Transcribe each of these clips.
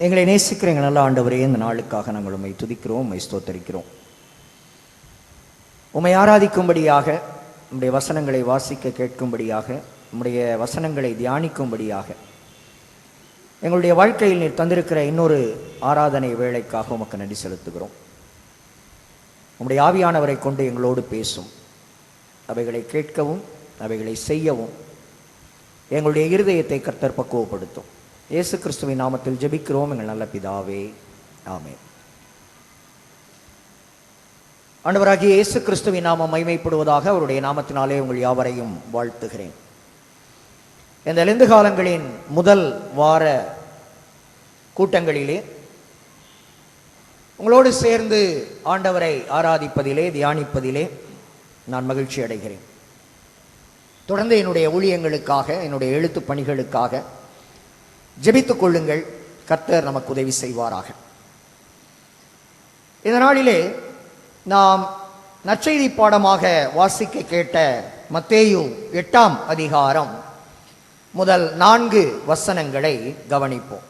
எங்களை நேசிக்கிற எங்கள் நல்ல ஆண்டவரே, இந்த நாளுக்காக நாங்கள் உம்மை துதிக்கிறோம், உம்மை ஸ்தோத்தரிக்கிறோம். உம்மை ஆராதிக்கும்படியாக, உம்முடைய வசனங்களை வாசிக்க கேட்கும்படியாக, உம்முடைய வசனங்களை தியானிக்கும்படியாக எங்களுடைய வாழ்க்கையில் நீர் தந்திருக்கிற இன்னொரு ஆராதனை வேளைக்காக உமக்கு நன்றி செலுத்துகிறோம். உம்முடைய ஆவியானவரை கொண்டு எங்களோடு பேசும், அவைகளை கேட்கவும் அவைகளை செய்யவும் எங்களுடைய இருதயத்தை கர்த்தர் பக்குவப்படுத்தும். இயேசு கிறிஸ்துவின் நாமத்தில் ஜெபிக்கிறோம் எங்கள் நல்ல பிதாவே, ஆமென். ஆண்டவராகிய இயேசு கிறிஸ்துவின் நாமம் மகிமைப்படுவதாக. அவருடைய நாமத்தினாலே உங்கள் யாவரையும் வாழ்த்துகிறேன். இந்த லெந்து காலங்களின் முதல் வார கூட்டங்களிலே உங்களோடு சேர்ந்து ஆண்டவரை ஆராதிப்பதிலே, தியானிப்பதிலே நான் மகிழ்ச்சி அடைகிறேன். தொடர்ந்து என்னுடைய ஊழியங்களுக்காக, என்னுடைய எழுத்து பணிகளுக்காக ஜெபித்துக் கொள்ளுங்கள். கர்த்தர் நமக்கு உதவி செய்வாராக. இந்த நாளிலே நாம் நற்செய்தி பாடமாக வாசிக்க கேட்ட மத்தேயு 8ஆம் அதிகாரம் முதல் 4 வசனங்களை கவனிப்போம்.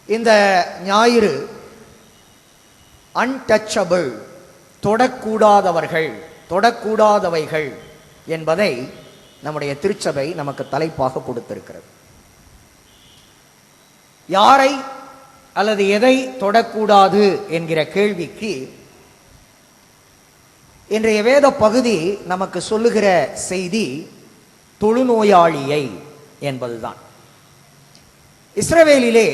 இந்த ஞாயிறு அன்டச்சபிள், தொடக்கூடாதவர்கள், தொடக்கூடாதவைகள் என்பதை நம்முடைய திருச்சபை நமக்கு தலைப்பாக கொடுத்திருக்கிறது. யாரை அல்லது எதை தொடக்கூடாது என்கிற கேள்விக்கு இன்றைய வேத பகுதி நமக்கு சொல்லுகிற செய்தி தொழுநோயாளியை என்பதுதான். இஸ்ரவேலிலே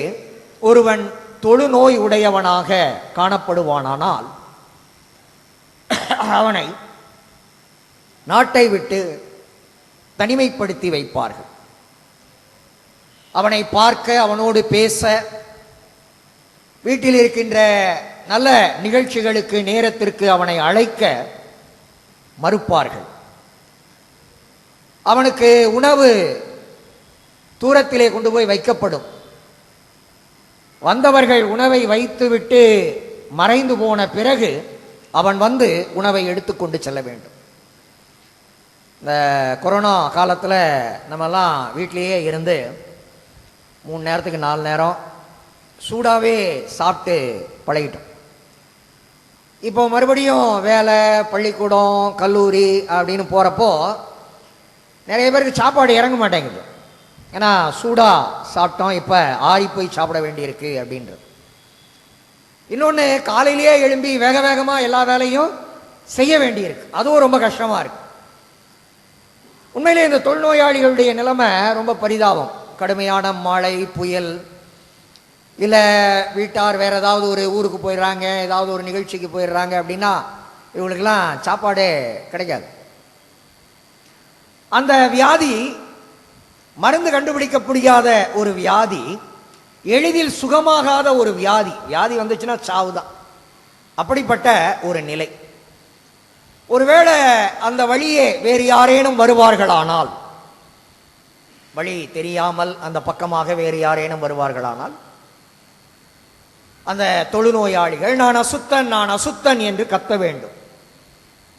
ஒருவன் தொழுநோய் உடையவனாக காணப்படுவானானால் அவனை நாட்டை விட்டு தனிமைப்படுத்தி வைப்பார்கள். அவனை பார்க்க, அவனோடு பேச, வீட்டில் இருக்கின்ற நல்ல நிகழ்ச்சிகளுக்கு, நேரத்திற்கு அவனை அழைக்க மறுப்பார்கள். அவனுக்கு உணவு தூரத்திலே கொண்டு போய் வைக்கப்படும். வந்தவர்கள் உணவை வைத்துவிட்டு மறைந்து போன பிறகு அவன் வந்து உணவை எடுத்துக்கொண்டு செல்ல வேண்டும். இந்த கொரோனா காலத்தில் நம்மெல்லாம் வீட்டிலேயே இருந்து 3 நேரத்துக்கு 4 நேரம் சூடாகவே சாப்பிட்டு பழகிட்டோம். இப்போ மறுபடியும் வேலை, பள்ளிக்கூடம், கல்லூரி அப்படின்னு போகிறப்போ நிறைய பேருக்கு சாப்பாடு இறங்க மாட்டேங்குது. ஏன்னா சூடாக சாப்பிட்டோம், இப்போ ஆறி போய் சாப்பிட வேண்டியிருக்கு அப்படின்றது. இன்னொன்று, காலையிலேயே எழும்பி வேக வேகமாக எல்லா வேலையும் செய்ய வேண்டியிருக்கு. அதுவும் ரொம்ப கஷ்டமாக இருக்கு. உண்மையிலே இந்த தொழுநோயாளிகளுடைய நிலைமை ரொம்ப பரிதாபம். கடுமையான மழை, புயல், இல்லை வீட்டார் வேறு ஏதாவது ஒரு ஊருக்கு போயிடுறாங்க, ஏதாவது ஒரு நிகழ்ச்சிக்கு போயிடுறாங்க அப்படின்னா இவங்களுக்கெல்லாம் சாப்பாடே கிடைக்காது. அந்த வியாதி மருந்து கண்டுபிடிக்க முடியாத ஒரு வியாதி, எளிதில் சுகமாகாத ஒரு வியாதி. வியாதி வந்துச்சுன்னா சாவு தான். அப்படிப்பட்ட ஒரு நிலை. ஒருவேளை அந்த வழியே வேறு யாரேனும் வருவார்களானால், வழி தெரியாமல் அந்த பக்கமாக வேறு யாரேனும் வருவார்களானால், அந்த தொழுநோயாளிகள் நான் அசுத்தன், நான் அசுத்தன் என்று கத்த வேண்டும்.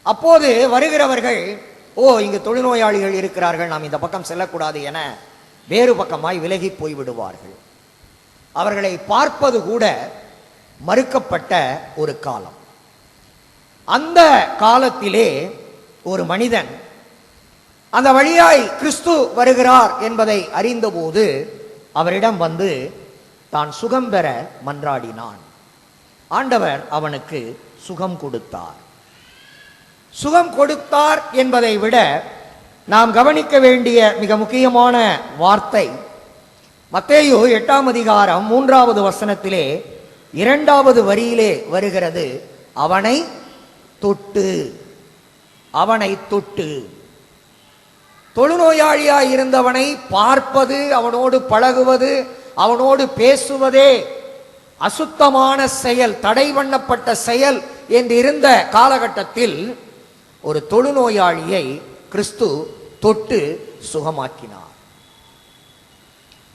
அப்போது வருகிறவர்கள், ஓ இங்கு தொழுநோயாளிகள் இருக்கிறார்கள், நாம் இந்த பக்கம் செல்லக்கூடாது என வேறு பக்கமாய் விலகி போய்விடுவார்கள். அவர்களை பார்ப்பது கூட மறுக்கப்பட்ட ஒரு காலம். அந்த காலத்திலே ஒரு மனிதன் அந்த வழியாய் கிறிஸ்து வருகிறார் என்பதை அறிந்தபோது அவரிடம் வந்து தான் சுகம் பெற மன்றாடினான். ஆண்டவர் அவனுக்கு சுகம் கொடுத்தார். சுகம் கொடுத்தார் என்பதை விட நாம் கவனிக்க வேண்டிய மிக முக்கியமான வார்த்தை மத்தேயு 8ஆம் அதிகாரம் 3வது வசனத்திலே 2வது வரியிலே வருகிறது. அவனை தொட்டு, அவனை தொட்டு. தொழுநோயாளியாய் இருந்தவனை பார்ப்பது, அவனோடு பழகுவது, அவனோடு பேசுவதே அசுத்தமான செயல், தடை பண்ணப்பட்ட செயல் என்று இருந்த காலகட்டத்தில் ஒரு தொழுநோயாளியை கிறிஸ்து தொட்டு சுகமாக்கினார்.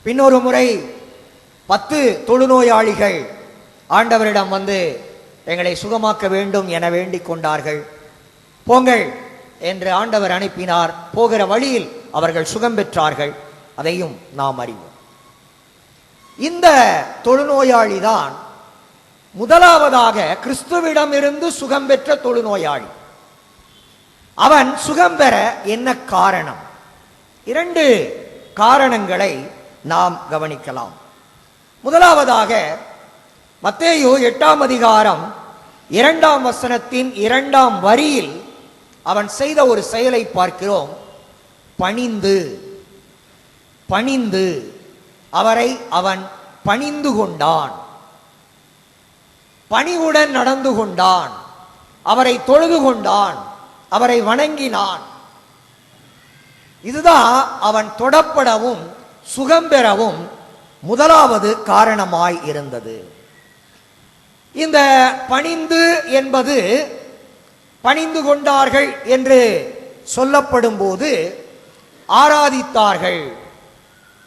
பின்னொரு முறை 10 தொழுநோயாளிகள் ஆண்டவரிடம் வந்து எங்களை சுகமாக்க வேண்டும் என வேண்டிக் கொண்டார்கள். போங்கள் என்று ஆண்டவர் அனுப்பினார். போகிற வழியில் அவர்கள் சுகம் பெற்றார்கள். அதையும் நாம் அறிவோம். இந்த தொழுநோயாளி தான் முதலாவதாக கிறிஸ்துவிடமிருந்து சுகம் பெற்ற தொழுநோயாளி. அவன் சுகம் பெற என்ன காரணம்? 2 காரணங்களை நாம் கவனிக்கலாம். முதலாவதாக மத்தேயு 8ஆம் அதிகாரம் 2ஆம் வசனத்தின் 2ஆம் வரியில் அவன் செய்த ஒரு செயலை பார்க்கிறோம். பணிந்து பணிந்து அவரை அவன் பணிந்து கொண்டான், பணிவுடன் நடந்து கொண்டான், அவரை தொழுது கொண்டான், அவரை வணங்கினான். இதுதான் அவன் தொடப்படவும் சுகம் பெறவும் முதலாவது காரணமாய் இருந்தது. இந்த பணிந்து என்பது பணிந்து கொண்டார்கள் என்று சொல்லப்படும் போது ஆராதித்தார்கள்,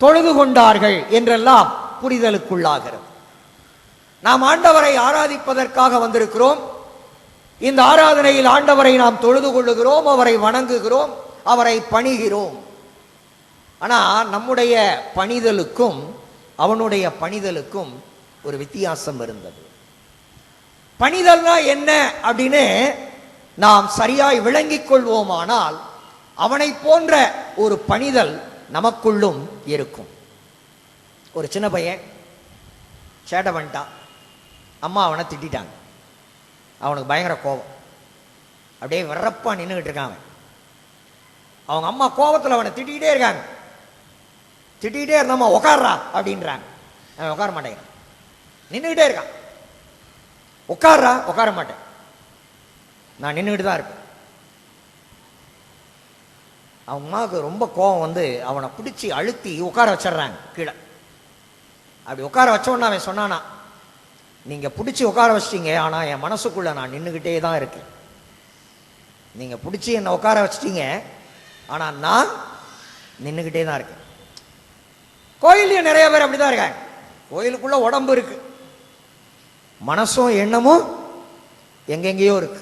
தொழுது கொண்டார்கள் என்றெல்லாம் புரிதலுக்குள்ளாகிறது. நாம் ஆண்டவரை ஆராதிப்பதற்காக வந்திருக்கிறோம். இந்த ஆராதனையில் ஆண்டவரை நாம் தொழுது கொள்ளுகிறோம், அவரை வணங்குகிறோம், அவரை பணிகிறோம். ஆனால் நம்முடைய பணிதலுக்கும் அவனுடைய பணிதலுக்கும் ஒரு வித்தியாசம் இருந்தது. பணிதல்னா என்ன அப்படின்னு நாம் சரியாய் விளங்கிக் கொள்வோமானால் அவனை போன்ற ஒரு பணிதல் நமக்குள்ளும் இருக்கும். ஒரு சின்ன பையன் சேட்டை பண்ணிட்டான், அம்மா அவனை திட்டாங்க, அவனுக்கு பயங்கர கோபம், அப்படியே விறப்பா நின்றுகிட்டு இருக்காங்க. அவங்க அம்மா கோபத்தில் அவனை திட்டிகிட்டே இருக்காங்க. திட்டிகிட்டே இருந்தம்மா உட்கார்றா அப்படின்றாங்க. அவன் உட்கார மாட்டேங்கிறான், நின்றுக்கிட்டே இருக்கான். உட்கார்றா, உட்கார மாட்டேன், நான் நின்றுக்கிட்டு தான் இருப்பேன். அவங்க அம்மாவுக்கு ரொம்ப கோபம் வந்து அவனை பிடிச்சி அழுத்தி உட்கார வச்சிடுறாங்க கீழே. அப்படி உட்கார வச்சோன்னு அவன் சொன்னானா, நீங்கள் பிடிச்சி உட்கார வச்சிட்டீங்க, ஆனால் என் மனசுக்குள்ளே நான் நின்றுக்கிட்டே தான் இருக்கேன். நீங்கள் பிடிச்சி என்னை உட்கார வச்சிட்டீங்க, ஆனால் நான் நின்றுக்கிட்டே தான் இருக்கேன். கோயிலையும் நிறைய பேர் அப்படி தான் இருக்காங்க. கோயிலுக்குள்ள உடம்பு இருக்கு, மனசும் எண்ணமும் எங்கெங்கேயோ இருக்கு.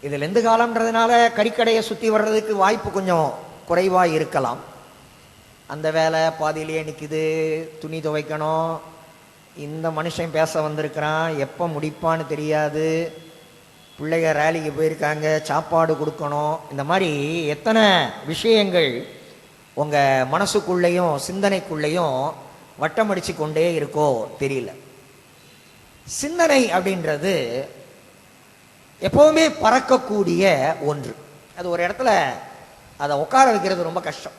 இதில் எந்த காலம்ன்றதுனால கறிக்கடையை சுற்றி வர்றதுக்கு வாய்ப்பு கொஞ்சம் குறைவாக இருக்கலாம். அந்த வேலை பாதியிலேயே நிற்குது, துணி துவைக்கணும், இந்த மனுஷன் பேச வந்திருக்கிறான், எப்போ முடிப்பான்னு தெரியாது, பிள்ளைங்க ரேலிக்கு போயிருக்காங்க, சாப்பாடு கொடுக்கணும், இந்த மாதிரி எத்தனை விஷயங்கள் உங்கள் மனசுக்குள்ளேயும் சிந்தனைக்குள்ளேயும் வட்டமடிச்சு கொண்டே இருக்கோ தெரியல. சிந்தனை அப்படின்றது எப்பவுமே பறக்கக்கூடிய ஒன்று. அது ஒரு இடத்துல அதை உட்கார வைக்கிறது ரொம்ப கஷ்டம்.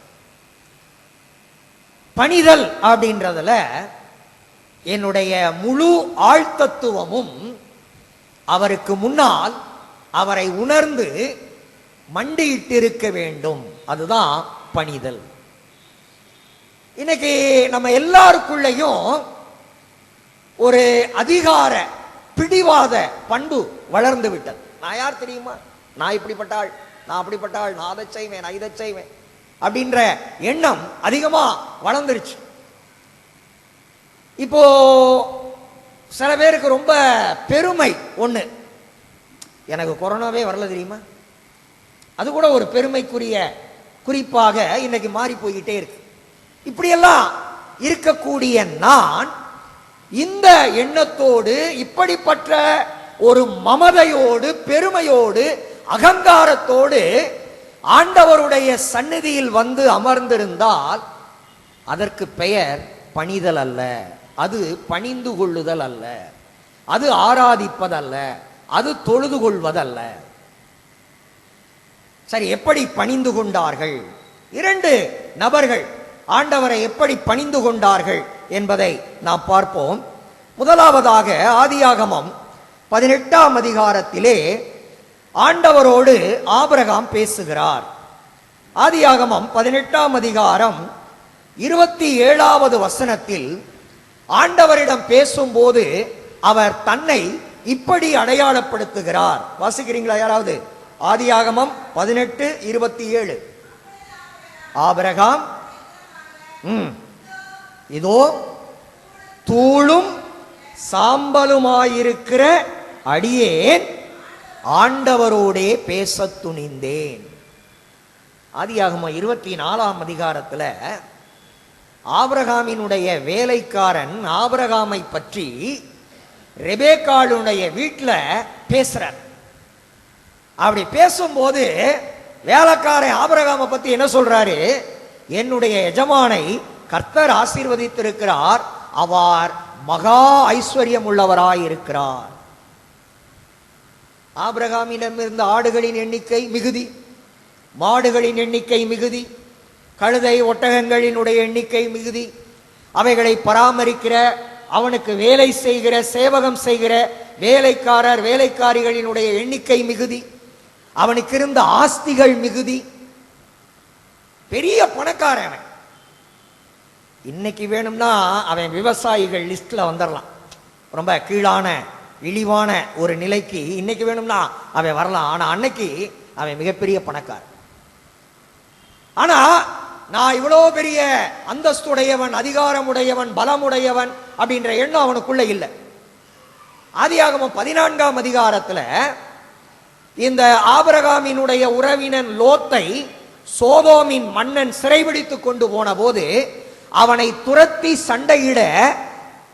பணிதல் அப்படின்றதுல என்னுடைய முழு ஆழ்த்தத்துவமும் அவருக்கு முன்னால் அவரை உணர்ந்து மண்டியிட்டு இருக்க வேண்டும். அதுதான் பணிதல். இன்னைக்கு நம்ம எல்லாருக்குள்ளேயும் ஒரு அதிகார பிடிவாத பண்பு வளர்ந்து விட்டது. நான் யார் தெரியுமா, நான் இப்படிப்பட்டாள், நான் அப்படிப்பட்டாள், நான் அதை செய்வேன், நான் இதை செய்வேன் அப்படின்ற எண்ணம் அதிகமா வளர்ந்துருச்சு. இப்போ சில பேருக்கு ரொம்ப பெருமை ஒண்ணு, எனக்கு கொரோனாவே வரல தெரியுமா, அது கூட ஒரு பெருமைக்குரிய குறிப்பாக இன்னைக்கு மாறி போய்கிட்டே இருக்கு. இப்படியெல்லாம் இருக்கக்கூடிய நான் இந்த எண்ணத்தோடு, இப்படிப்பட்ட ஒரு மமதையோடு, பெருமையோடு, அகங்காரத்தோடு ஆண்டவருடைய சந்நிதியில் வந்து அமர்ந்திருந்தால் அதற்கு பெயர் பணிதல் அல்ல, அது பணிந்து கொள்ளுதல் அல்ல, அது ஆராதிப்பதல்ல, அது தொழுது கொள்வதல்ல. சரி, எப்படி பணிந்து கொண்டார்கள்? 2 நபர்கள் ஆண்டவரை எப்படி பணிந்து கொண்டார்கள் என்பதை நாம் பார்ப்போம். முதலாவதாக ஆதியாகமம் 18ஆம் அதிகாரத்திலே ஆண்டவரோடு ஆபிரகாம் பேசுகிறார். ஆதியாகமம் 18ஆம் அதிகாரம் 27வது வசனத்தில் ஆண்டவரிடம் பேசும்போது அவர் தன்னை இப்படி அடையாளப்படுத்துகிறார். வாசிக்கிறீங்களா யாராவது? ஆதியாகமம் 18:27. ஆபிரகாம், இதோ தூளும் சாம்பலுமாயிருக்கிற அடியேன் ஆண்டவரோடே பேச துணிந்தேன். ஆதியாகமம் 24ஆம் அதிகாரத்தில் ஆபிரகாமினுடைய வேலைக்காரன் ஆபிரகாமை பற்றி ரெபேக்காளுடைய வீட்டில் பேசுறார். அப்படி பேசும்போது வேலைக்காரன் ஆபிரகாமை பத்தி என்ன சொல்றாரு? என்னுடைய எஜமானை கர்த்தர் ஆசீர்வதித்திருக்கிறார், அவர் மகா ஐஸ்வர்யம் உள்ளவராயிருக்கிறார். ஆபிரகாமிடமிருந்த ஆடுகளின் எண்ணிக்கை மிகுதி, மாடுகளின் எண்ணிக்கை மிகுதி, கழுதை ஒட்டகங்களினுடைய எண்ணிக்கை மிகுதி, அவைகளை பராமரிக்கிற, அவனுக்கு வேலை செய்கிற, சேவகம் செய்கிற வேலைக்காரர் வேலைக்காரிகளினுடைய எண்ணிக்கை மிகுதி, அவனுக்கு இருந்த ஆஸ்திகள் மிகுதி. பெரிய பணக்காரன் அவன். இன்னைக்கு வேணும்னா அவன் விவசாயிகள் லிஸ்ட்ல வந்துடலாம். ரொம்ப கீழான இழிவான ஒரு நிலைக்கு இன்னைக்கு வேணும்னா அவன் வரலாம். ஆனா அன்னைக்கு அவன் மிகப்பெரிய பணக்காரன். ஆனா நான் இவ்வளோ பெரிய அந்தஸ்துடையவன், அதிகாரமுடையவன், பலமுடையவன் அப்படின்ற எண்ணம் அவனுக்குள்ள இல்லை. ஆதியாகமம் 14ஆம் அதிகாரத்துல இந்த ஆபிரகாமினுடைய உறவினன் லோத்தை சோதோமின் மன்னன் சிறைபிடித்து கொண்டு போன போது அவனை துரத்தி சண்டையிட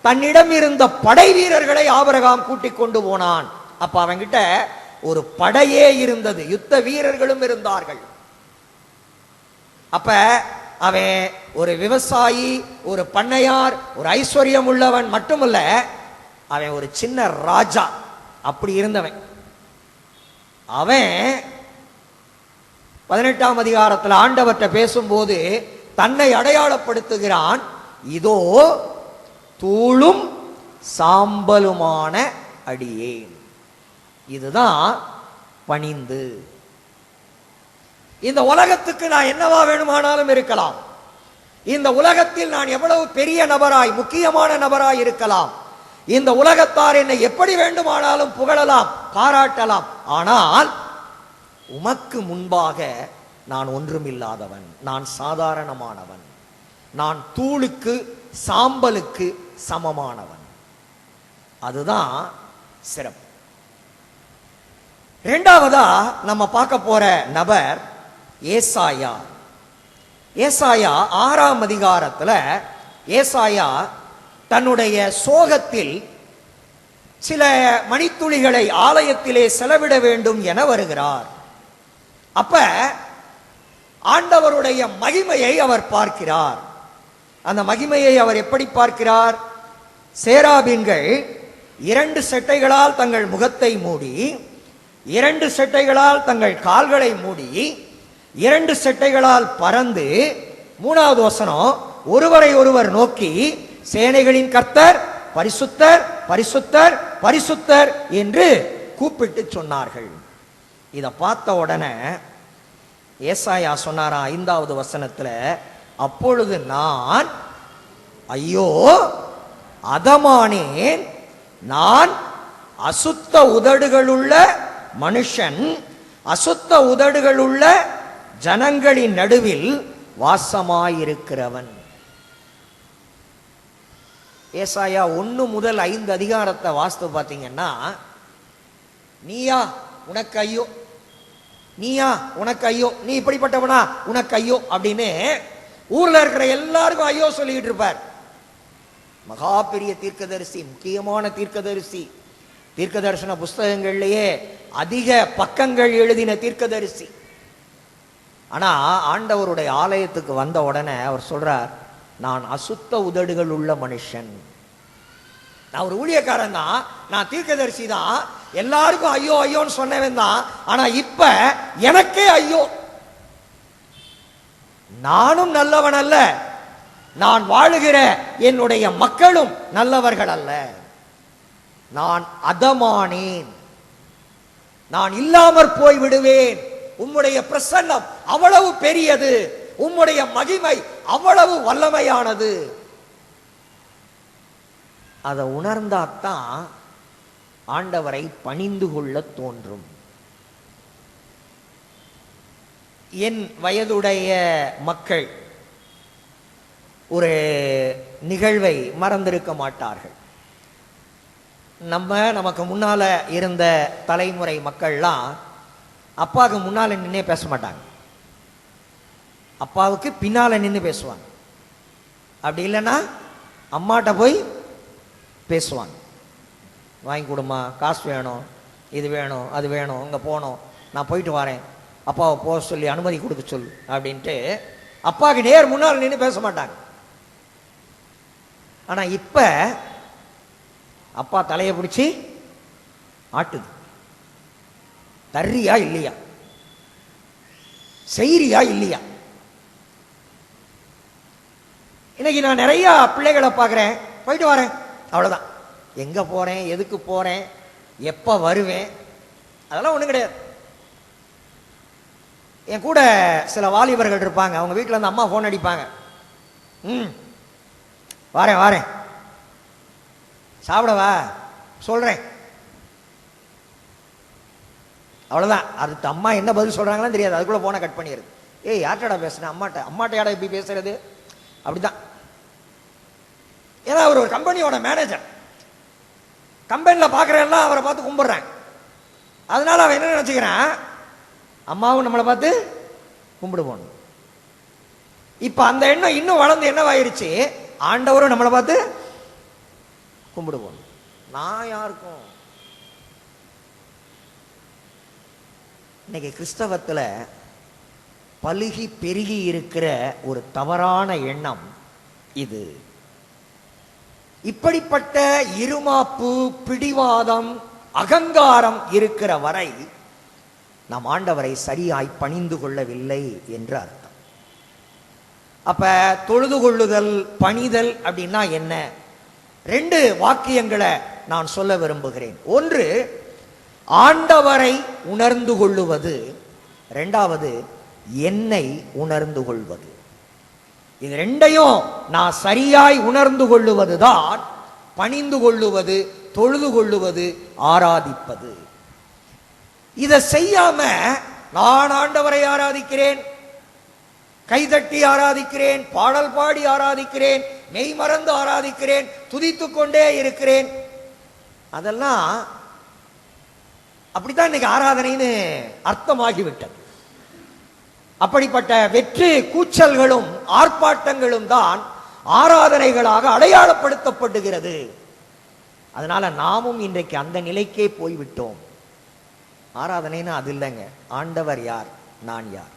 தன்னிடம் இருந்த படை வீரர்களை ஆபிரகாம் கூட்டிக் கொண்டு போனான். அப்ப அவன்கிட்ட ஒரு படையே இருந்தது, யுத்த வீரர்களும் இருந்தார்கள். அப்ப அவன் ஒரு விவசாயி, ஒரு பண்ணையார், ஒரு ஐஸ்வர்யம் உள்ளவன் மட்டுமல்ல, அவன் ஒரு சின்ன ராஜா. அப்படி இருந்தவன். அவன் 18ஆம் அதிகாரத்தில் ஆண்டவர்கிட்ட பேசும்போது தன்னை அடையாளப்படுத்துகிறான். இதோ தூளும் சாம்பலுமான அடியேன். இதுதான் பணிந்து. இந்த உலகத்துக்கு நான் என்னவா வேணுமானாலும் இருக்கலாம். இந்த உலகத்தில் நான் எவ்வளவு பெரிய நபராய், முக்கியமான நபராய் இருக்கலாம். இந்த உலகத்தார் என்னை எப்படி வேண்டுமானாலும் புகழலாம், பாராட்டலாம். ஆனால் உமக்கு முன்பாக நான் ஒன்றுமில்லாதவன், நான் சாதாரணமானவன், நான் தூளுக்கு சாம்பலுக்கு சமமானவன். அதுதான் சிறப்பு. இரண்டாவதா நம்ம பார்க்க போற நபர் ஏசாயா. ஏசாயா 6ஆம் அதிகாரத்துல ஏசாயா தன்னுடைய சோகத்தில் சில மணித்துளிகளை ஆலயத்திலே செலவிட வேண்டும் என வருகிறார். அப்ப ஆண்டவருடைய மகிமையை அவர் பார்க்கிறார். அந்த மகிமையை அவர் எப்படி பார்க்கிறார்? சேராபீன்கள் 2 செட்டைகளால் தங்கள் முகத்தை மூடி, 2 செட்டைகளால் தங்கள் கால்களை மூடி, 2 செட்டைகளால் பறந்து, 3வது வசனம், ஒருவரை ஒருவர் நோக்கி சேனைகளின் கர்த்தர் பரிசுத்தர் பரிசுத்தர் பரிசுத்தர் என்று கூப்பிட்டு சொன்னார்கள். இதை பார்த்த உடனே ஏசாயா சொன்னாரா 5வது வசனத்துல, அப்பொழுது நான் ஐயோ அதமானேன், நான் அசுத்த உதடுகளுள்ள மனுஷன், அசுத்த உதடுகளுள்ள ஜனங்களின் நடுவில் வாசமாயிருக்கிறவன். ஏசாயா 1 முதல் 5 அதிகாரத்தை வாஸ்து பார்த்தீங்கன்னா, நீயா உனக்கு ஐயோ, நீயா உனக்கு ஐயோ, நீ இப்படிப்பட்டவனா உனக்கு ஐயோ அப்படின்னு ஊர்ல இருக்கிற எல்லாருக்கும் ஐயோ சொல்லிட்டு இருப்பார். மகா பெரிய தீர்க்கதரிசி, முக்கியமான தீர்க்கதரிசி, தீர்க்க தரிசன புஸ்தகங்கள்லயே அதிக பக்கங்கள் எழுதின தீர்க்கதரிசி. ஆனா ஆண்டவருடைய ஆலயத்துக்கு வந்த உடனே அவர் சொல்றார், நான் அசுத்த உதடுகள் உள்ள மனுஷன். நான் ஒரு ஊழியக்காரன் தான், நான் தீர்க்கதரிசி தான், எல்லாருக்கும் ஐயோ ஐயோன்னு சொன்னவன் தான். ஆனா இப்ப எனக்கே ஐயோ, நானும் நல்லவன் அல்ல, நான் வாழுகிற என்னுடைய மக்களும் நல்லவர்கள் அல்ல, நான் அதமானேன், நான் இல்லாமற் போய் விடுவேன். உம்முடைய பிரசன்னம் அவ்வளவு பெரியது, உம்முடைய மகிமை அவ்வளவு வல்லமையானது. அதை உணர்ந்தாத்தான் ஆண்டவரை பணிந்து கொள்ள தோன்றும். என் வயதுடைய மக்கள் ஒரு நிகழ்வை மறந்திருக்க மாட்டார்கள். நமக்கு முன்னால இருந்த தலைமுறை மக்கள்லாம் அப்பாவுக்கு முன்னால நின்னே பேச மாட்டாங்க, அப்பாவுக்கு பின்னால நின்று பேசுவாங்க. அப்படி இல்லைன்னா அம்மாட்ட போய் பேசுவாங்க. வாங்கி கொடுமா, காசு வேணும், இது வேணும், அது வேணும், இங்கே போகணும், நான் போயிட்டு வரேன், அப்பாவை போக சொல்லி அனுமதி கொடுக்க சொல்லு அப்படின்ட்டு அப்பாவுக்கு நேர் முன்னால் நின்று பேச மாட்டாங்க. ஆனால் இப்போ அப்பா தலையை பிடிச்சி ஆட்டுது. தர்றியா இல்லையா, செய்றியா இல்லையா? இன்னைக்கு நான் நிறைய பிள்ளைகளை பார்க்குறேன், போயிட்டு வரேன் அவ்வளோதான். எங்கே போகிறேன், எதுக்கு போகிறேன், எப்போ வருவேன், அதெல்லாம் ஒன்றும் கிடையாது. என் கூட சில வாலிபர்கள் இருப்பாங்க, அவங்க வீட்டில் இருந்து அம்மா ஃபோன் அடிப்பாங்க, வாரேன் வாரேன், சாப்பிடவா சொல்கிறேன், அவ்வளோதான். அதுக்கு அம்மா என்ன பதில் சொல்கிறாங்களான்னு தெரியாது, அதுக்குள்ளே ஃபோனை கட் பண்ணிடுது. ஏய் யார்ட்டடா பேசுனேன், அம்மாட்ட யாரா இப்படி பேசுறது, அப்படிதான். ஏன்னா அவர் ஒரு கம்பெனியோட மேனேஜர், கம்பெனியில் பார்க்குறேன்னா அவரை பார்த்து கும்பிட்றேன். அதனால அவன் என்ன நினச்சிக்கிறான், அம்மாவும் நம்மளை பார்த்து கும்பிடுவோம். இப்போ அந்த எண்ணம் இன்னும் வளர்ந்து என்னவாயிருச்சு, ஆண்டவரும் நம்மளை பார்த்து கும்பிடுவோம். நான் யாருக்கும் இன்னைக்கு கிறிஸ்தவத்தில் பலுகி பெருகி இருக்கிற ஒரு தவறான எண்ணம் இது. இப்படிப்பட்ட இருமாப்பு, பிடிவாதம், அகங்காரம் இருக்கிற வரை நாம் ஆண்டவரை சரியாய் பணிந்து கொள்ளவில்லை என்று அர்த்தம். அப்ப தொழுது கொள்ளுதல், பணிதல் அப்படின்னா என்ன? 2 வாக்கியங்களை நான் சொல்ல விரும்புகிறேன். ஒன்று ஆண்டவரை உணர்ந்து கொள்ளுவது, 2வது என்னை உணர்ந்து கொள்வது. இது 2ஐயும் நான் சரியாய் உணர்ந்து கொள்ளுவதுதான் பணிந்து கொள்ளுவது, தொழுது கொள்ளுவது, ஆராதிப்பது. இதை செய்யாம நான் ஆண்டவரை ஆராதிக்கிறேன், கைதட்டி ஆராதிக்கிறேன், பாடல் பாடி ஆராதிக்கிறேன், மெய் மறந்து ஆராதிக்கிறேன், துதித்துக் கொண்டே இருக்கிறேன், அதெல்லாம் அப்படித்தான் இன்னைக்கு ஆராதனைன்னு அர்த்தமாகிவிட்டது. அப்படிப்பட்ட வெற்றி கூச்சல்களும் ஆர்ப்பாட்டங்களும் தான் ஆராதனைகளாக அடையாளப்படுத்தப்படுகிறது. அதனால நாமும் இன்றைக்கு அந்த நிலைக்கே போய்விட்டோம். ஆராதனைன்னு அது இல்லைங்க. ஆண்டவர் யார், நான் யார்,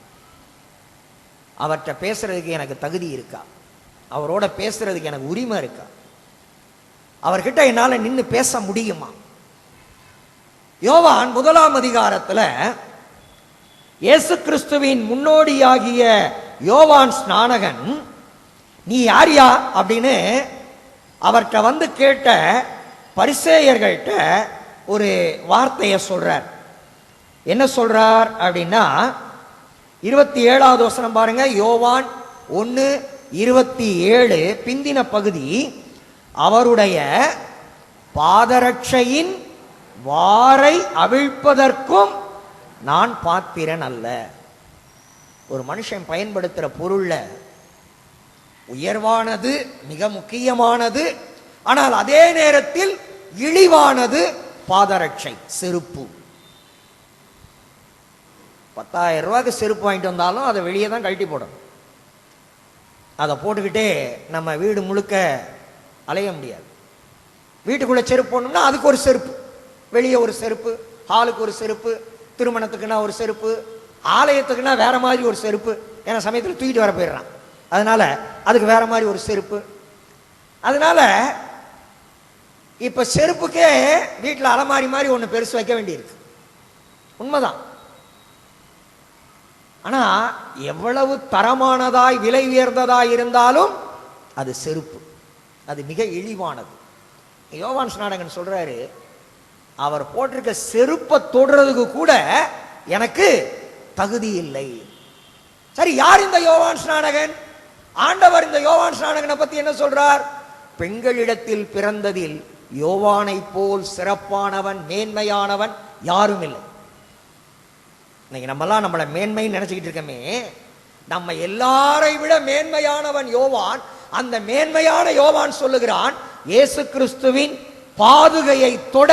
அவர்கிட்ட பேசுறதுக்கு எனக்கு தகுதி இருக்கா, அவரோட பேசுறதுக்கு எனக்கு உரிமை இருக்கா, அவர்கிட்ட என்னால நின்று பேச முடியுமா? யோவான் 1ஆம் அதிகாரத்தில் இயேசு கிறிஸ்துவின் முன்னோடியாகிய யோவான் ஸ்நானகன், நீ யாரியா அப்படின்னு அவர்கிட்ட வந்து கேட்ட பரிசேயர்கள்ட்ட ஒரு வார்த்தையை சொல்றார். என்ன சொல்றார் அப்படின்னா, 27வது வசனம் பாருங்க, யோவான் 1:27 பிந்தின பகுதி. அவருடைய பாதரட்சையின் வாரை அவிழ்ப்பதற்கும் நான் பாத்திரன் அல்ல. ஒரு மனுஷன் பயன்படுத்துகிற பொருள்ல உயர்வானது, மிக முக்கியமானது, ஆனால் அதே நேரத்தில் இழிவானது பாதரட்சை, செருப்பு. 10,000 ரூபாய்க்கு செருப்பு வாங்கிட்டு வந்தாலும் அதை வெளியே தான் கழட்டி போடணும். அதை போட்டுக்கிட்டே நம்ம வீடு முழுக்க அலைய முடியாது. வீட்டுக்குள்ள செருப்பு போடணும்னா அதுக்கு ஒரு செருப்பு, வெளியே ஒரு செருப்பு, ஹாலுக்கு ஒரு செருப்பு, திருமணத்துக்குன்னா ஒரு செருப்பு, ஆலயத்துக்குன்னா வேற மாதிரி ஒரு செருப்பு. ஏன்னா சமயத்தில் தூக்கிட்டு வர போயிடுறான், அதனால அதுக்கு வேற மாதிரி ஒரு செருப்பு. அதனால இப்ப செருப்புக்கே வீட்டில் அலமாரி மாதிரி ஒன்று பெருசு வைக்க வேண்டியிருக்கு. உண்மைதான். ஆனா எவ்வளவு தரமானதாய் விலை உயர்ந்ததாய் இருந்தாலும் அது செருப்பு, அது மிக இழிவானது. யோவான் ஸ்நானகன் சொல்றாரு, அவர் போட்டிருக்க செருப்பை தொடுறதுக்கு கூட எனக்கு தகுதி இல்லை. சரி, யார் இந்த யோவான் ஸ்நானகன்? ஆண்டவர் இந்த யோவான் ஸ்நானகனை பத்தி என்ன சொல்றார்? பெண்களிடத்தில் பிறந்ததில் யோவானை போல் சிறப்பானவன், மேன்மையானவன் யாரும் இல்லை. இன்னைக்கு நம்மெல்லாம் நம்மளை மேன்மைன்னு நினைச்சுக்கிட்டு இருக்கமே, நம்ம எல்லாரை விட மேன்மையானவன் யோவான். அந்த மேன்மையான யோவான் சொல்லுகிறான், இயேசு கிறிஸ்துவின் பாதுகையை தொட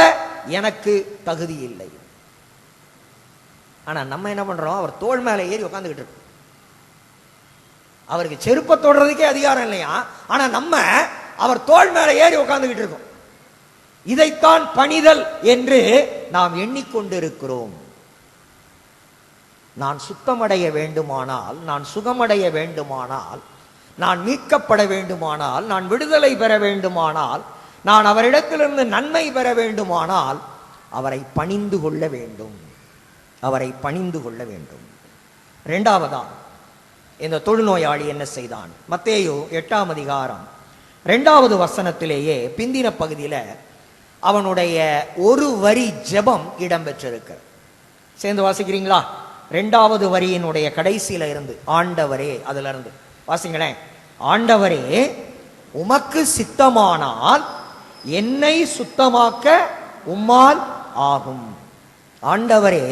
எனக்கு தகுதி இல்லை. ஆனா நம்ம என்ன பண்றோம்? அவர் தோள் மேல ஏறி உட்காந்துக்கிட்டு இருக்கோம். அவருக்கு செருப்பை தொடுறதுக்கே அதிகாரம் இல்லையா, ஆனா நம்ம அவர் தோள் மேல ஏறி உட்கார்ந்துகிட்டு இருக்கோம். இதைத்தான் பணிதல் என்று நாம் எண்ணிக்கொண்டிருக்கிறோம். நான் சுத்தமடைய வேண்டுமானால், நான் சுகமடைய வேண்டுமானால், நான் மீட்கப்பட வேண்டுமானால், நான் விடுதலை பெற வேண்டுமானால், நான் அவரிடத்திலிருந்து நன்மை பெற வேண்டுமானால் அவரை பணிந்து கொள்ள வேண்டும். அவரை பணிந்து கொள்ள வேண்டும். இரண்டாவதா இந்த தொழுநோயாளி என்ன செய்தான்? மத்தேயு 8ஆம் அதிகாரம் 2வது வசனத்திலேயே பிந்தின பகுதியில் அவனுடைய ஒரு வரி ஜெபம் இடம்பெற்றிருக்கு. சேர்ந்து வாசிக்கிறீங்களா? 2வது வரியினுடைய கடைசியில இருந்து, ஆண்டவரே, அதுல இருந்து வாசிங்களேன். ஆண்டவரே, உமக்கு சித்தமானால் என்னை சுத்தமாக்க உம்மால் ஆகும். ஆண்டவரே,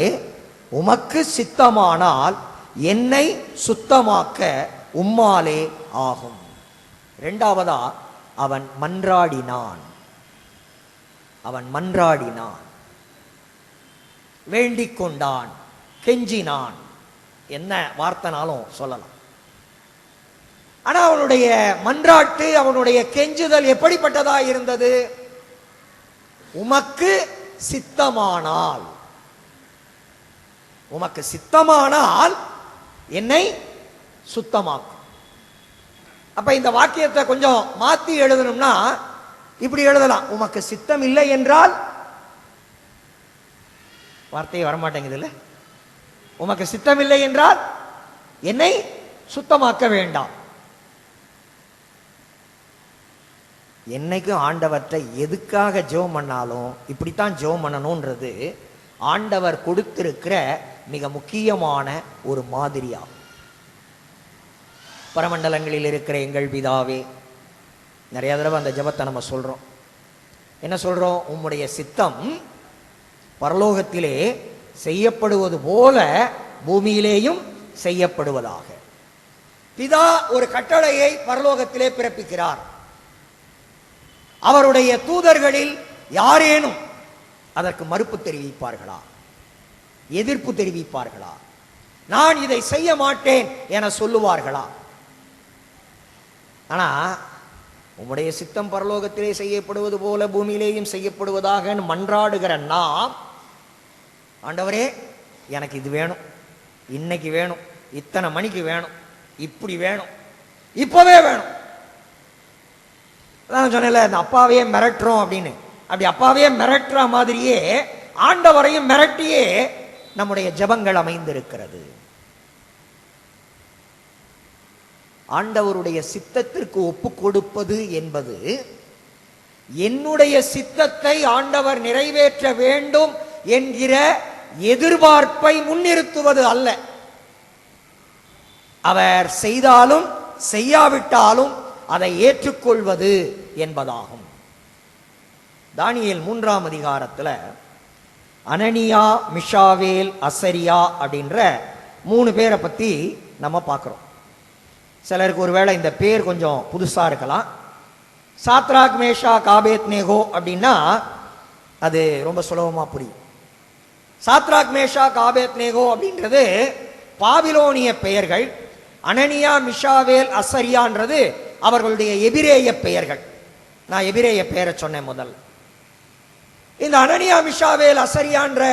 உமக்கு சித்தமானால் என்னை சுத்தமாக்க உம்மாலே ஆகும். இரண்டாவதா அவன் மன்றாடினான். அவன் மன்றாடினான், வேண்டிக் கொண்டான், கெஞ்சினான், என்ன வார்த்தைனாலும் சொல்லலாம். ஆனா அவனுடைய மன்றாட்டு, அவனுடைய கெஞ்சுதல் எப்படிப்பட்டதா இருந்தது? உமக்கு சித்தமானால், உமக்கு சித்தமானால் என்னை சுத்தமாக்கும். அப்ப இந்த வாக்கியத்தை கொஞ்சம் மாத்தி எழுதணும்னா இப்படி எழுதலாம், உமக்கு சித்தம் இல்லை என்றால், வார்த்தையை வரமாட்டேங்குது இல்ல, உமக்கு சித்தம் இல்லை என்றால் என்னை சுத்தமாக்க வேண்டாம். என்னைக்கும் ஆண்டவற்றை எதுக்காக ஜெபம் பண்ணாலும் இப்படித்தான் ஜெபம் பண்ணணும்ன்றது ஆண்டவர் கொடுத்திருக்கிற மிக முக்கியமான ஒரு மாதிரியாகும். பரமண்டலங்களில் இருக்கிற எங்கள் பிதாவே, நிறைய தடவை அந்த ஜெபத்தை நம்ம சொல்றோம். என்ன சொல்றோம்? உம்முடைய சித்தம் பரலோகத்திலே செய்யப்படுவது போல பூமியிலேயும் செய்யப்படுவதாக. பிதா ஒரு கட்டளையை பரலோகத்திலே பிறப்பிக்கிறார். அவருடைய தூதர்களில் யாரேனும் அதற்கு மறுப்பு தெரிவிப்பார்களா? எதிர்ப்பு தெரிவிப்பார்களா? நான் இதை செய்ய மாட்டேன் என சொல்லுவார்களா? ஆனா உம்முடைய சித்தம் பரலோகத்திலே செய்யப்படுவது போல பூமியிலேயும் செய்யப்படுவதாக மன்றாடுகிற நாம், ஆண்டவரே எனக்கு இது வேணும், இன்னைக்கு வேணும், இத்தனை மணிக்கு வேணும், இப்படி வேணும், இப்பவே வேணும். அதான் சொன்னேன்ல, இந்த அப்பாவையே மிரட்டுறோம் அப்படின்னு. அப்படி அப்பாவையே மிரட்டுற மாதிரியே ஆண்டவரையும் மிரட்டியே நம்முடைய ஜெபங்கள் அமைந்திருக்கிறது. ஆண்டவருடைய சித்தத்திற்கு ஒப்பு கொடுப்பது என்பது என்னுடைய சித்தத்தை ஆண்டவர் நிறைவேற்ற வேண்டும் என்கிற எதிர்பார்ப்பை முன்னிறுத்துவது அல்ல. அவர் செய்தாலும் செய்யாவிட்டாலும் அதை ஏற்றுக்கொள்வது என்பதாகும். தானியேல் 3ஆம் அதிகாரத்தில் அனனியா, மிஷாவேல், அசரியா அப்படின்ற 3 பேரை பத்தி நம்ம பார்க்கிறோம். சிலருக்கு ஒருவேளை இந்த பேர் கொஞ்சம் புதுசா இருக்கலாம். சாத்ராக், மேஷாக், ஆபேத்நேகோ அப்படின்னா அது ரொம்ப சுலபமா புரியும். சாத்ராக், மேஷாக், ஆபேத்நேகோ அப்படின்றது பாபிலோனிய பெயர்கள். அனனியா, மிஷாவேல், அசரியான்றது அவர்களுடைய எபிரேய பெயர்கள். நான் எபிரேய பெயரை சொன்னேன் முதல். இந்த அனனியா, மிஷாவேல், அசரியான்ற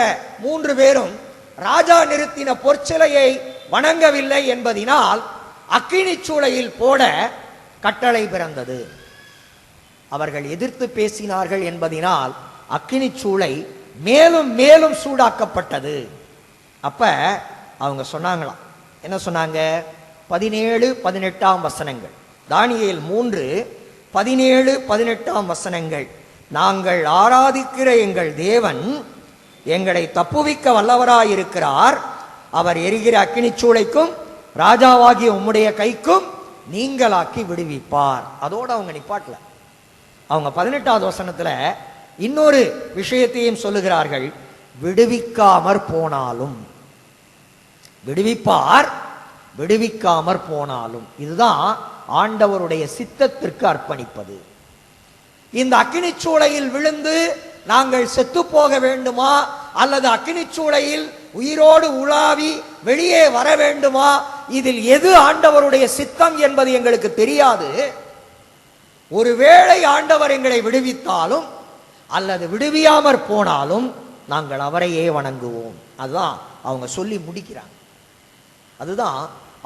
3 பேரும் ராஜா நிறுத்தின பொற்சிலையை வணங்கவில்லை என்பதினால் அக்கினி சூளையில் போட கட்டளை பிறந்தது. அவர்கள் எதிர்த்து பேசினார்கள் என்பதினால் அக்கினி சூளை மேலும் மேலும் சூடாக்கப்பட்டது. அப்ப அவங்க சொன்னாங்களாம், என்ன சொன்னாங்க? 17, 18ஆம் வசனங்கள், தானியேல் 3, 17, 18ஆம் வசனங்கள். நாங்கள் ஆராதிக்கிற எங்கள் தேவன் எங்களை தப்புவிக்க வல்லவராயிருக்கிறார். அவர் எரிகிற அக்கினிச்சூளைக்கும் ராஜாவாகிய உம்முடைய கைக்கும் நீங்களாக்கி விடுவிப்பார். அதோடு அவங்க நிப்பாட்டல. அவங்க 18ஆவது வசனத்துல இன்னொரு விஷயத்தையும் சொல்லுகிறார்கள், விடுவிக்காமற் போனாலும். விடுவிப்பார், விடுவிக்காமற் போனாலும். இதுதான் ஆண்டவருடைய சித்தத்திற்கு அர்ப்பணிப்பது. இந்த அக்கினிச்சூளையில் விழுந்து நாங்கள் செத்து போக வேண்டுமா, அல்லது அக்கினிச்சூளையில் உயிரோடு உலாவி வெளியே வர வேண்டுமா இதில் எது ஆண்டவருடைய சித்தம் என்பது எங்களுக்கு தெரியாது. ஒருவேளை ஆண்டவர் எங்களை விடுவித்தாலும் அல்லது விடுவியாமற் போனாலும் நாங்கள் அவரையே வணங்குவோம். அதுதான் அவங்க சொல்லி முடிக்கிறாங்க. அதுதான்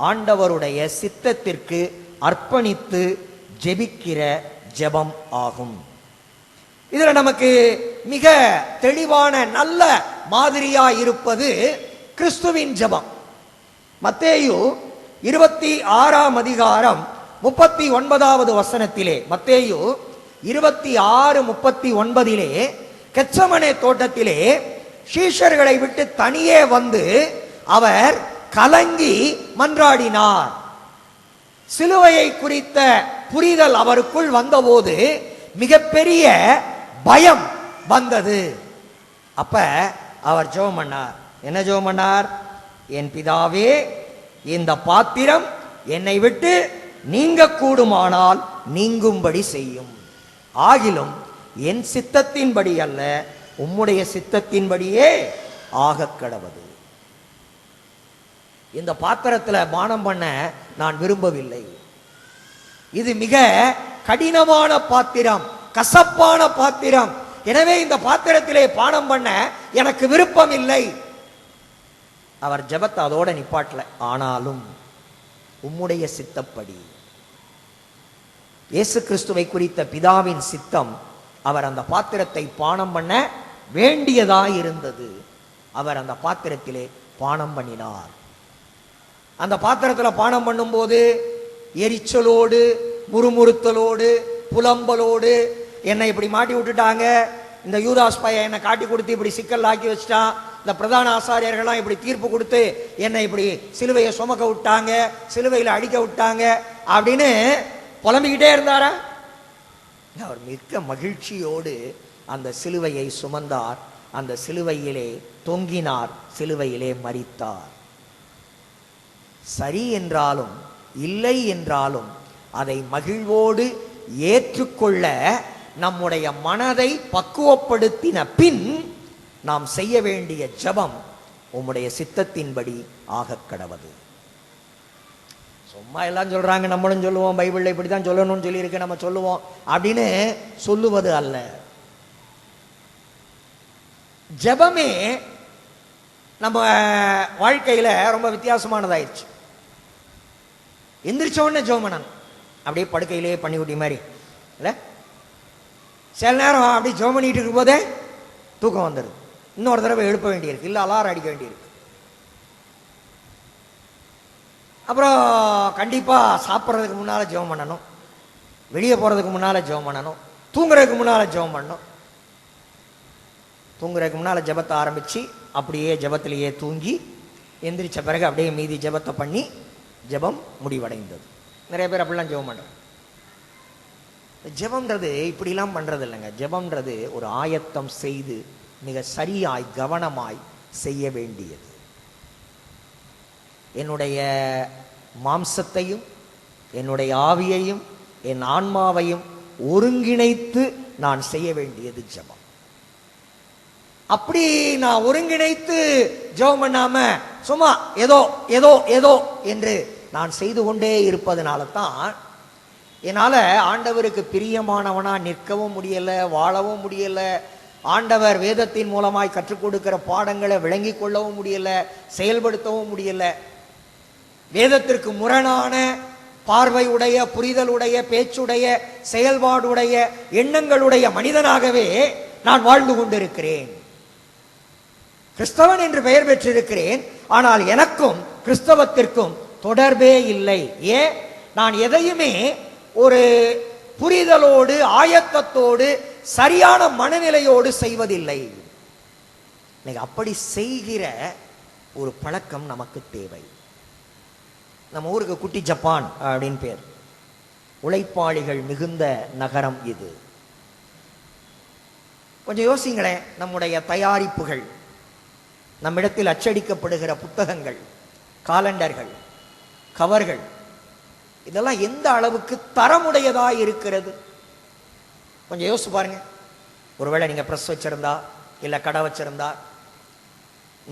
ஆண்டவருடைய சித்தத்திற்கு அர்ப்பணித்து ஜெபிக்கிற ஜெபம் ஆகும். இதுல நமக்கு மிக தெளிவான நல்ல மாதிரியா இருப்பது கிறிஸ்துவின் ஜெபம். மத்தேயு 26ஆம் அதிகாரம் 39வது வசனத்திலே, மத்தேயு 26:39 கெத்சமனே தோட்டத்திலே சீஷர்களை விட்டு தனியே வந்து அவர் கலங்கி மன்றாடினார். சிலுவையை குறித்த புரிதல் அவருக்குள் வந்தபோது மிகப்பெரிய பயம் வந்தது. அப்ப அவர் ஜெபம் பண்ணார். என்ன ஜெபம் பண்ணார்? என் பிதாவே, இந்த பாத்திரம் என்னை விட்டு நீங்க கூடுமானால் நீங்கும்படி செய்யும். ஆகிலும் என் சித்தத்தின்படி அல்ல, உம்முடைய சித்தத்தின்படியே ஆக கடவது. இந்த பாத்திரத்தில் பானம் பண்ண நான் விரும்பவில்லை. இது மிக கடினமான பாத்திரம், கசப்பான பாத்திரம். எனவே இந்த பாத்திரத்திலே பானம் பண்ண எனக்கு விருப்பம் இல்லை. அவர் ஜெபத்தை அதோட நிப்பாட்டல. ஆனாலும் உம்முடைய சித்தப்படி, இயேசு கிறிஸ்துவை குறித்த பிதாவின் சித்தம், அவர் அந்த பாத்திரத்தை பானம் பண்ண வேண்டியதாய் இருந்தது. அவர் அந்த பாத்திரத்திலே பானம் பண்ணினார். அந்த பாத்திரத்தில் பானம் பண்ணும்போது எரிச்சலோடு, முறுமுறுத்தலோடு, புலம்பலோடு, என்னை இப்படி மாட்டி விட்டுட்டாங்க, இந்த யூதாஸ் பையன் என்னை காட்டி கொடுத்து இப்படி சிக்கல் ஆக்கி வச்சுட்டான், இந்த பிரதான ஆசாரியர்கள்லாம் இப்படி தீர்ப்பு கொடுத்து என்னை இப்படி சிலுவையை சுமக்க விட்டாங்க, சிலுவையில் அடிக்க விட்டாங்க அப்படின்னு புலம்பிக்கிட்டே இருந்தாரா? அவர் மிக்க மகிழ்ச்சியோடு அந்த சிலுவையை சுமந்தார், அந்த சிலுவையிலே தொங்கினார், சிலுவையிலே மரித்தார். சரி என்றாலும் இல்லை என்றாலும் அதை மகிழ்வோடு ஏற்றுக்கொள்ள நம்முடைய மனதை பக்குவப்படுத்தின பின் நாம் செய்ய வேண்டிய ஜெபம் உம்முடைய சித்தத்தின்படி ஆக கடவது. சும்மா எல்லாம் சொல்றாங்க, நம்மளும் சொல்லுவோம், பைபிள்ல இப்படிதான் சொல்லணும்னு சொல்லியிருக்கு, நம்ம சொல்லுவோம் அப்படின்னு சொல்லுவது அல்ல. ஜெபமே நம்ம வாழ்க்கையில ரொம்ப வித்தியாசமானதாயிடுச்சு. எந்திரிச்ச உடனே ஜெபம் பண்ணணும், அப்படியே படுக்கையிலேயே பண்ணிவிட்டி மாதிரி இல்லை. சில நேரம் அப்படி ஜெபம் பண்ணிட்டு இருக்கும் போதே தூக்கம் வந்துடுது, இன்னொரு தடவை எழுப்ப வேண்டியிருக்கு, இல்லை அலாரம் அடிக்க வேண்டியிருக்கு. அப்புறம் கண்டிப்பாக சாப்பிட்றதுக்கு முன்னால் ஜெபம் பண்ணணும், வெளியே போகிறதுக்கு முன்னால் ஜெபம் பண்ணணும், தூங்குறதுக்கு முன்னால் ஜெபம் பண்ணணும். தூங்குறதுக்கு முன்னால் ஜெபத்தை ஆரம்பித்து அப்படியே ஜெபத்திலேயே தூங்கி எந்திரிச்ச பிறகு அப்படியே மீதி ஜெபத்தை பண்ணி ஜெபம் முடிவடைந்தது. நிறைய பேர் அப்படிலாம் ஜெபம் பண்ணுறாங்க. ஜெபம்ன்றது இப்படிலாம் பண்ணுறது இல்லைங்க. ஜெபம்ன்றது ஒரு ஆயத்தம் செய்து மிக சரியாய் கவனமாய் செய்ய வேண்டியது. என்னுடைய மாம்சத்தையும் என்னுடைய ஆவியையும் என் ஆன்மாவையும் ஒருங்கிணைத்து நான் செய்ய வேண்டியது ஜெபம். அப்படி நான் ஒருங்கிணைத்து ஜெபம் பண்ணாம சும்மா ஏதோ ஏதோ ஏதோ என்று நான் செய்து கொண்டே இருப்பதனால தான் என்னால் ஆண்டவருக்கு பிரியமானவனா நிற்கவும் முடியல, வாழவும் முடியல. ஆண்டவர் வேதத்தின் மூலமாய் கற்றுக் கொடுக்கிற பாடங்களை விளங்கி கொள்ளவும் முடியல, செயல்படுத்தவும் முடியல. வேதத்திற்கு முரணான பார்வையுடைய, புரிதலுடைய, பேச்சுடைய, செயல்பாடுடைய, எண்ணங்களுடைய மனிதனாகவே நான் வாழ்ந்து கொண்டிருக்கிறேன். கிறிஸ்தவன் என்று பெயர் பெற்றிருக்கிறேன், ஆனால் எனக்கும் கிறிஸ்தவத்திற்கும் தொடர்பே இல்லை. ஏன்? நான் எதையுமே ஒரு புரிதலோடு, ஆயத்தத்தோடு, சரியான மனநிலையோடு செய்வதில்லை. அப்படி செய்கிற ஒரு பழக்கம் நமக்கு தேவை. நம்ம ஊருக்கு குட்டி ஜப்பான் அப்படின்னு பேர். உழைப்பாளிகள் மிகுந்த நகரம் இது. கொஞ்சம் யோசிங்களேன், நம்முடைய தயாரிப்புகள், நம்மிடத்தில் அச்சடிக்கப்படுகிற புத்தகங்கள், காலண்டர்கள், கவர்கள், இதெல்லாம் எந்த அளவுக்கு தரமுடையதா இருக்கிறது? கொஞ்சம் யோசிச்சு பாருங்க. ஒருவேளை நீங்க பிரஸ் வச்சிருந்தா, இல்ல கடை வச்சிருந்தா,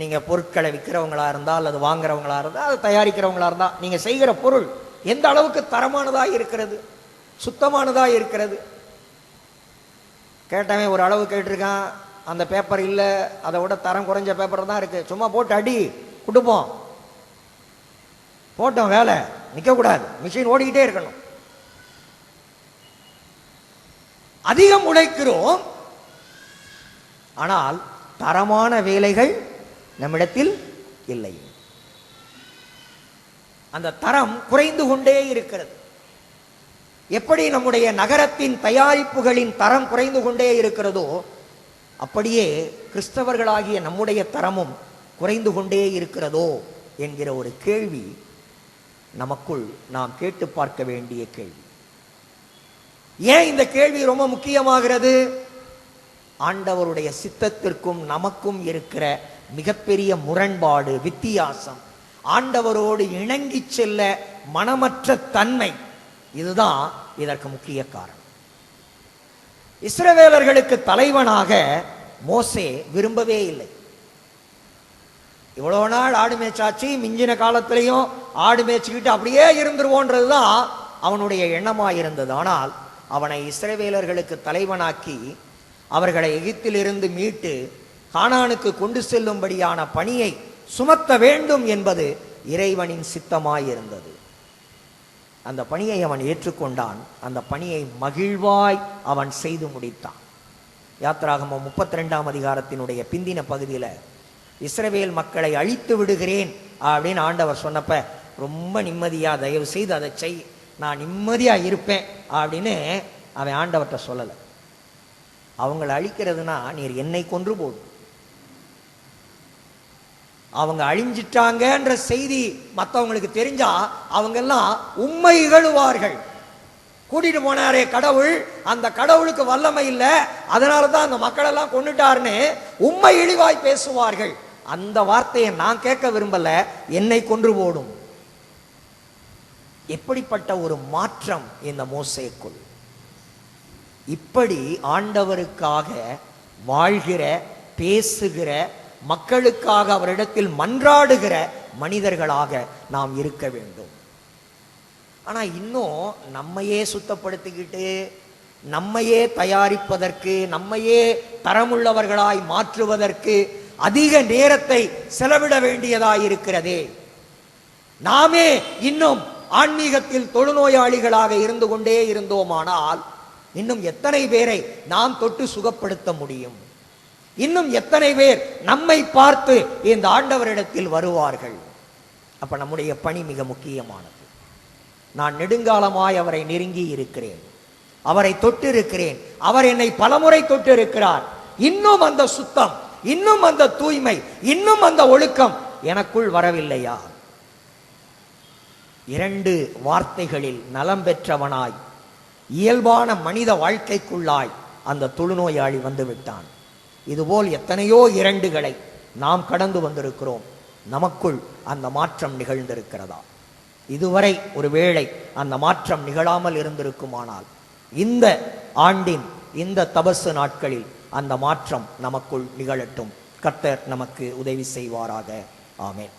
நீங்கள் பொருட்களை விற்கிறவங்களா இருந்தால் அல்லது வாங்குறவங்களா இருந்தால் அது தயாரிக்கிறவங்களா இருந்தால் நீங்கள் செய்கிற பொருள் எந்த அளவுக்கு தரமானதாக இருக்கிறது, சுத்தமானதாக இருக்கிறது. கேட்டவன் ஒரு அளவு கேட்டிருக்கான், அந்த பேப்பர் இல்லை, அதை விட தரம் குறைஞ்ச பேப்பர் தான் இருக்குது, சும்மா போட்டு அடி கொடுப்போம், போட்டோம், வேலை நிற்கக்கூடாது, மிஷின் ஓடிக்கிட்டே இருக்கணும். அதிகம் உழைக்கிறோம், ஆனால் தரமான வேலைகள் நம்மிடத்தில் இல்லை. அந்த தரம் குறைந்து கொண்டே இருக்கிறது. எப்படி நம்முடைய நகரத்தின் தயாரிப்புகளின் தரம் குறைந்து கொண்டே இருக்கிறதோ அப்படியே கிறிஸ்தவர்களாகிய நம்முடைய தரமும் குறைந்து கொண்டே இருக்கிறதோ என்கிற ஒரு கேள்வி நமக்குள் நாம் கேட்டு பார்க்க வேண்டிய கேள்வி. ஏன் இந்த கேள்வி ரொம்ப முக்கியமாகிறது? ஆண்டவருடைய சித்தத்திற்கும் நமக்கும் இருக்கிற மிகப்பெரிய முரண்பாடு, வித்தியாசம், ஆண்டவரோடு இணங்கி செல்ல மனமற்ற தன்மை, இதுதான் இதற்கு முக்கிய காரணம். இஸ்ரவேலர்களுக்கு தலைவனாக மோசே விரும்பவே இல்லை. இவ்வளவு நாள் ஆடு மேய்ச்சாச்சு, மிஞ்சின காலத்திலையும் ஆடு மேய்ச்சிக்கிட்டு அப்படியே இருந்துருவோன்றதுதான் அவனுடைய எண்ணமாயிருந்தது. ஆனால் அவனை இஸ்ரவேலர்களுக்கு தலைவனாக்கி அவர்களை எகிப்திலிருந்து மீட்டு கானானுக்கு கொண்டு செல்லும்படியான பணியை சுமத்த வேண்டும் என்பது இறைவனின் சித்தமாயிருந்தது. அந்த பணியை அவன் ஏற்றுக்கொண்டான். அந்த பணியை மகிழ்வாய் அவன் செய்து முடித்தான். யாத்திராகமம் 32ஆம் அதிகாரத்தினுடைய பிந்தின பகுதியில் இஸ்ரவேல் மக்களை அழித்து விடுகிறேன் அப்படின்னு ஆண்டவர் சொன்னப்ப ரொம்ப நிம்மதியா, தயவு செய்து அதை செய், நான் நிம்மதியா இருப்பேன் அப்படின்னு அவன் ஆண்டவர்கிட்ட சொல்லலை. அவங்களை அழிக்கிறதுனா நீர் என்னை கொன்று போடு, அவங்க அழிஞ்சிட்டாங்கன்ற செய்தி மற்றவங்களுக்கு தெரிஞ்சா அவங்க எல்லாம் உம்மை இகழுவார்கள். கூட்டிட்டு போனாரே கடவுள், அந்த கடவுளுக்கு வல்லமை இல்லை, அதனால தான் அந்த மக்கள் எல்லாம் கொண்டுட்டாருன்னு உம்மை இழிவாய் பேசுவார்கள். அந்த வார்த்தையை நான் கேட்க விரும்பல, என்னை கொன்று போடும். எப்படிப்பட்ட ஒரு மாற்றம் இந்த மோசேக்குள்! இப்படி ஆண்டவருக்காக வாழ்கிற, பேசுகிற, மக்களுக்காக அவரிடத்தில் மன்றாடுகிற மனிதர்களாக நாம் இருக்க வேண்டும். ஆனா இன்னும் நம்மையே சுத்தப்படுத்திக்கிட்டு, நம்மையே தயாரிப்பதற்கு, நம்மையே தரமுள்ளவர்களாய் மாற்றுவதற்கு அதிக நேரத்தை செலவிட வேண்டியதாய் இருக்கிறதே. நாமே இன்னும் ஆன்மீகத்தில் தொழுநோயாளிகளாக இருந்து கொண்டே இருந்தோமானால் இன்னும் எத்தனை பேரை நாம் தொட்டு சுகப்படுத்த முடியும்? இன்னும் எத்தனை பேர் நம்மை பார்த்து இந்த ஆண்டவரிடத்தில் வருவார்கள்? அப்ப நம்முடைய பணி மிக முக்கியமானது. நான் நெடுங்காலமாய் அவரை நெருங்கி இருக்கிறேன், அவரை தொட்டு இருக்கிறேன், அவர் என்னை பலமுறை தொட்டு இருக்கிறார். இன்னும் அந்த சுத்தம், இன்னும் அந்த தூய்மை, இன்னும் அந்த ஒழுக்கம் எனக்குள் வரவில்லையா? 2 வார்த்தைகளில் நலம் பெற்றவனாய் இயல்பான மனித வாழ்க்கைக்குள்ளாய் அந்த தொழுநோயாளி வந்து விட்டான். இதுபோல் எத்தனையோ 2களை நாம் கடந்து வந்திருக்கிறோம். நமக்குள் அந்த மாற்றம் நிகழ்ந்திருக்கிறதா? இதுவரை ஒருவேளை அந்த மாற்றம் நிகழாமல் இருந்திருக்குமானால் இந்த ஆண்டின் இந்த தபசு நாட்களில் அந்த மாற்றம் நமக்குள் நிகழட்டும். கர்த்தர் நமக்கு உதவி செய்வாராக. ஆமென்.